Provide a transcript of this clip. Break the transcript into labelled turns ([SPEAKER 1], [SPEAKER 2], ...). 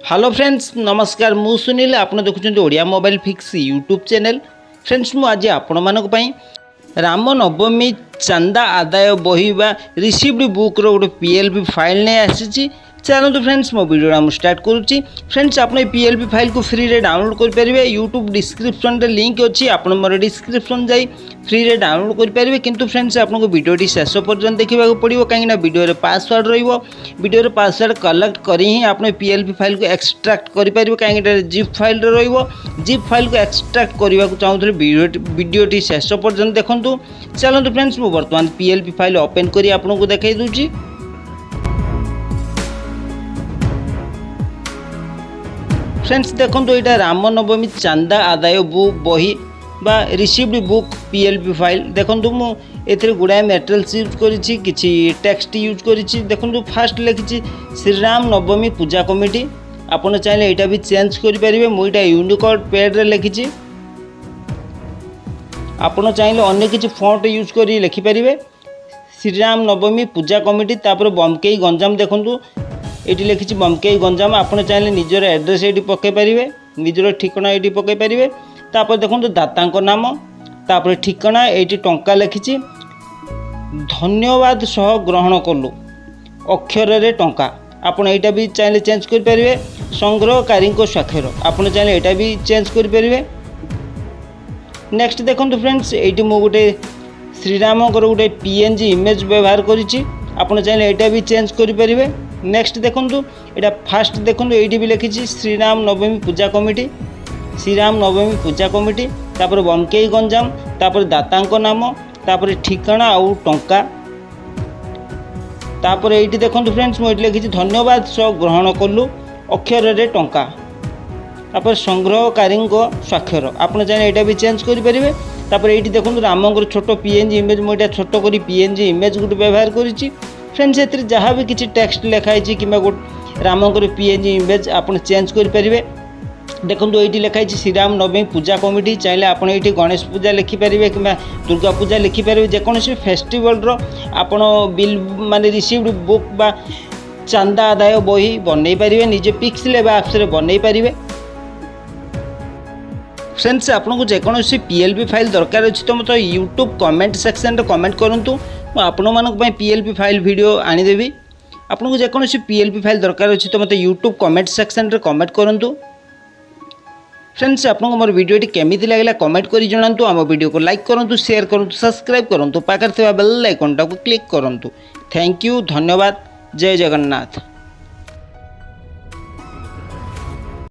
[SPEAKER 1] Hello friends नमस्कार मु सुनील आपन देखुछन Odia mobile fix YouTube channel. Friends मु आज आपण मानक पई राम नवमी चंदा आदाय बही बा रिसीव्ड बुक रो गोटे पीएलपी फाइल ने आसी। चलते फ्रेंड्स मो वीडियो स्टार्ट करुच्ची। फ्रेंड्स आप पीएलपी फाइल को फ्री रे डाउनलोड करेंगे। यूट्यूब डिस्क्रिप्शन रे लिंक अच्छी आपण मोर डिस्क्रिप्शन जाई फ्री रे डाउनलोड करेंगे। किंतु फ्रेंड्स आपको वीडियोटी शेष पर्यंत देखा पड़ो कहीं वीडियो पासवर्ड रो पासवर्ड कलेक्ट कर ही आप पीएलपी फाइल को एक्सट्राक्ट करेंगे। कहीं जिप फाइल जिप फाइल को एक्सट्राक्ट करने को चाहूँ वीडियोटी शेष पर्यंत देखूँ। चलते फ्रेंड्स मु बर्तमान पीएलपी फाइल ओपन करी आपको देखा दूची। फ्रेंड्स देखो यहाँ राम नवमी चांदा आदाय बुक बही बा रिसीव्ड बुक पीएलपी फाइल देखो मुझे गुड़ाए मेटेरियल्स यूज करी किसी टेक्स्ट यूज करी। देखो फास्ट लिखी श्रीराम नवमी पूजा कमिटी। आपड़ चाहिए यहाँ भी चेंज करेंगे। मुझे यूनिकोड पैड रे लिखी। आपड़ चाहिए अन्य किसी फॉन्ट यूज कर लिखिपारे श्रीराम नवमी पूजा कमिटी। तापर बमकेई गंजाम देखूँ ये लिखी बमकेई गंजाम। आपड़ चाहिए निजर एड्रेस ये पकई पारे निजर ठिकाना ये पकई पारे। तापर देखो दाता नाम तापर ठिकाना ये टंका लिखी धन्यवाद सह ग्रहण कलु अक्षर रे टंका। आपड़ यहाँ भी चाहिए चेंज करेंगे। संग्रहकारी स्वाक्षर आपड़ चाहिए यहाँ भी चेंज करेंगे। नेक्स्ट देखो फ्रेंड्स ये मुझे गोटे श्रीराम गोटे पीएनजी इमेज व्यवहार करी। आपड़ चाहिए यहाँ भी चेंज करेंगे। नेक्स्ट देखो यहाँ फास्ट देखो ये भी लिखी श्रीराम नवमी पूजा कमिटी श्रीराम नवमी पूजा कमिटी। तापर बमकेई गंजाम तापर दाता नाम तापर ठिकाना आउ टंका। तापर ये देखो फ्रेंड्स मुझे लिखी धन्यवाद सह ग्रहण कलु अक्षर रे टंका। तापर संग्रहकारी स्वाक्षर आपड़ चाहिए यहाँ भी चेंज करेंगे। तापर ये देखो रामंगर छोट पीएनजी इमेज मुझे छोट कर पीएनजी इमेज गोटे व्यवहार करी। फ्रेंड्स ए जहाँ भी किसी टेक्स्ट लिखाई कि गोटे रामंकर पीएनजी इमेज आप चेंज करेंगे। देखो ये लिखाई श्रीराम नवमी पूजा कमिटी। चाहिए आप ये गणेश पूजा लिखिपारे कि दुर्गा पूजा लिखिपारे जेकोसी फेस्टिवल आप बिल माने रिसीव्ड बुक बा चांदा आदाय बही बनई पारे निजे पिक्सेल एप्स रे बनई पारे। फ्रेंड्स आपको जेकोसी पीएलपी फाइल दरकार अच्छी तो मतलब यूट्यूब कमेंट सेक्शन रे कमेंट करूँ। आपण मानक पीएलपी फाइल वीडियो आनीदेवी। आपको जेकोसी पीएलपी फाइल दरकार अच्छी तो मतलब यूट्यूब कमेंट सेक्शन रे कमेंट करूँ। फ्रेंड्स आपको मोर वीडियोटी केमी लगे कमेंट कर जनातु। आम वीडियो को लाइक करूँ शेयर करूँ सब्सक्राइब करूँ पाखर बेल आइकन टाको क्लिक करूँ। थैंक यू धन्यवाद जय जगन्नाथ।